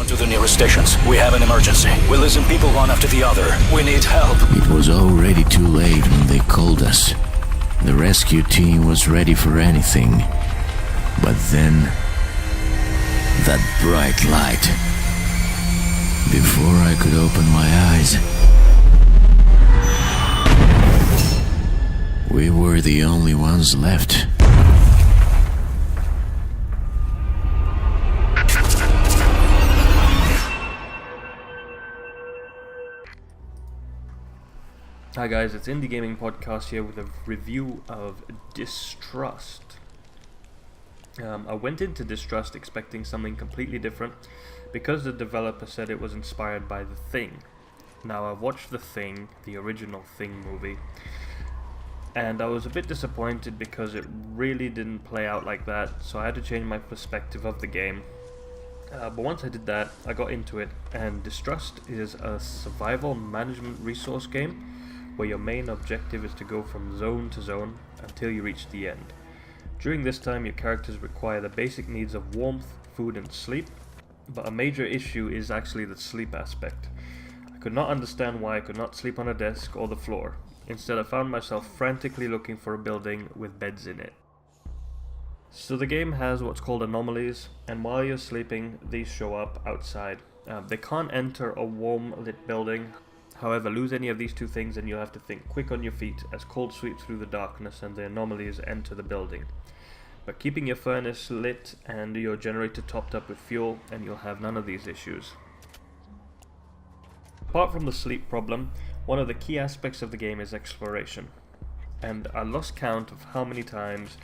on to the nearest stations. We have an emergency. We listen people one after the other. We need help. It was already too late when they called us. The rescue team was ready for anything. But then, that bright light. Before I could open my eyes, we were the only ones left. Hi guys, it's Indie Gaming Podcast here with a review of Distrust. I went into Distrust expecting something completely different because the developer said it was inspired by The Thing. Now I've watched The Thing, the original Thing movie, and I was a bit disappointed because it really didn't play out like that, so I had to change my perspective of the game. But once I did that, I got into it, and Distrust is a survival management resource game where your main objective is to go from zone to zone until you reach the end. During this time, your characters require the basic needs of warmth, food and sleep, but a major issue is actually the sleep aspect. I could not understand why I could not sleep on a desk or the floor. Instead, I found myself frantically looking for a building with beds in it. So the game has what's called anomalies, and while you're sleeping, these show up outside. They can't enter a warm lit building. However, lose any of these two things and you'll have to think quick on your feet as cold sweeps through the darkness and the anomalies enter the building. But keeping your furnace lit and your generator topped up with fuel and you'll have none of these issues. Apart from the sleep problem, one of the key aspects of the game is exploration. And I lost count of how many times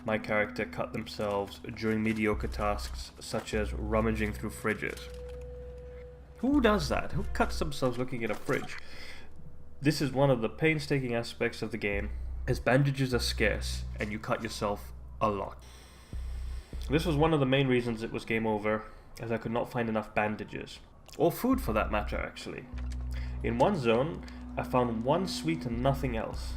my character cut themselves during mediocre tasks such as rummaging through fridges. Who does that? Who cuts themselves looking at a fridge? This is one of the painstaking aspects of the game, as bandages are scarce and you cut yourself a lot. This was one of the main reasons it was game over, as I could not find enough bandages. Or food for that matter, actually. In one zone, I found one sweet and nothing else.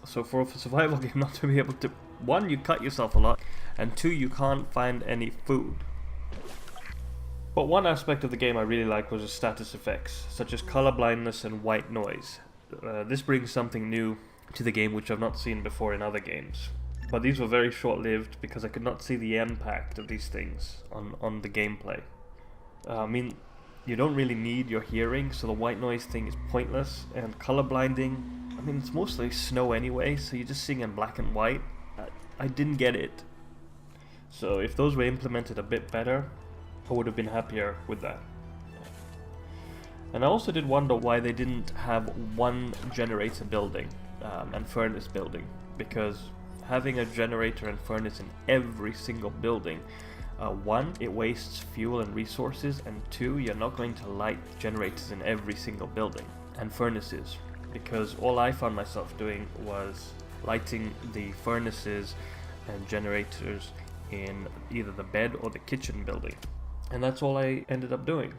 So for a survival game not to be able to... one, you cut yourself a lot, and two, you can't find any food. But one aspect of the game I really liked was the status effects, such as color blindness and white noise. This brings something new to the game which I've not seen before in other games. But these were very short-lived because I could not see the impact of these things on the gameplay. I mean, you don't really need your hearing, so the white noise thing is pointless, and color blinding, I mean, it's mostly snow anyway, so you're just seeing in black and white. I didn't get it. So if those were implemented a bit better, I would have been happier with that. And I also did wonder why they didn't have one generator building and furnace building, because having a generator and furnace in every single building, one, it wastes fuel and resources, and two, you're not going to light generators in every single building and furnaces, because all I found myself doing was lighting the furnaces and generators in either the bed or the kitchen building. And that's all I ended up doing.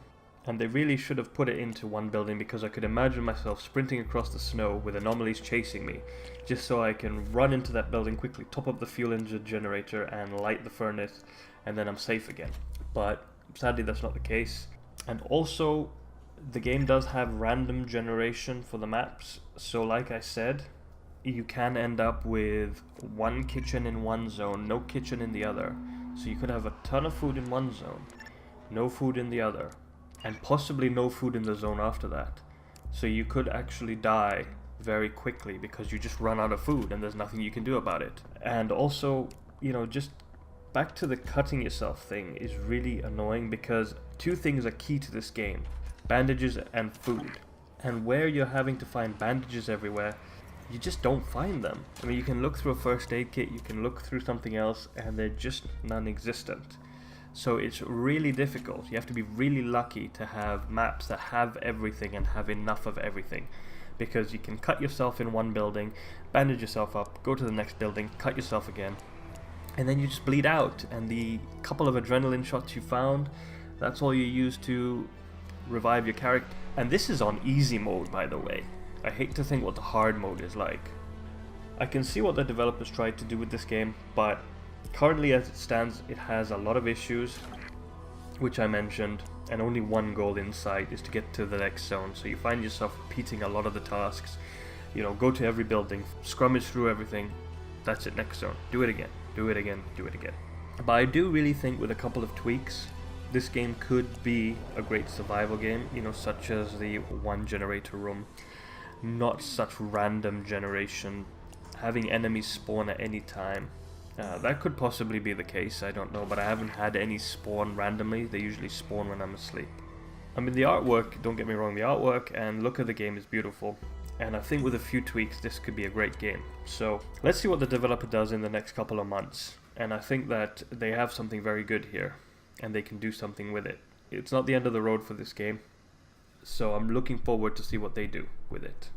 And they really should have put it into one building, because I could imagine myself sprinting across the snow with anomalies chasing me, just so I can run into that building quickly, top up the fuel engine generator and light the furnace, and then I'm safe again. But sadly that's not the case. And also, the game does have random generation for the maps, so like I said, you can end up with one kitchen in one zone, no kitchen in the other. So you could have a ton of food in one zone, no food in the other, and possibly no food in the zone after that. So you could actually die very quickly because you just run out of food and there's nothing you can do about it. And also, you know, just back to the cutting yourself thing is really annoying, because two things are key to this game: bandages and food. And where you're having to find bandages everywhere, you just don't find them. I mean, you can look through a first aid kit, you can look through something else, and they're just non-existent. So it's really difficult. You have to be really lucky to have maps that have everything and have enough of everything, because you can cut yourself in one building, bandage yourself up, go to the next building, cut yourself again, and then you just bleed out, and the couple of adrenaline shots you found, that's all you use to revive your character. And this is on easy mode, by the way. I hate to think what the hard mode is like. I can see what the developers tried to do with this game, but currently as it stands, it has a lot of issues, which I mentioned. and only one goal in sight is to get to the next zone. So you find yourself repeating a lot of the tasks. You know, go to every building, scrummage through everything. That's it, next zone. Do it again, do it again, do it again. But I do really think with a couple of tweaks, this game could be a great survival game, you know, such as the one generator room, not such random generation, having enemies spawn at any time. That could possibly be the case, I don't know, but I haven't had any spawn randomly. They usually spawn when I'm asleep. I mean, the artwork, don't get me wrong, the artwork and look of the game is beautiful, and I think with a few tweaks this could be a great game. So let's see what the developer does in the next couple of months, and I think that they have something very good here, and they can do something with it. It's not the end of the road for this game, so I'm looking forward to see what they do with it.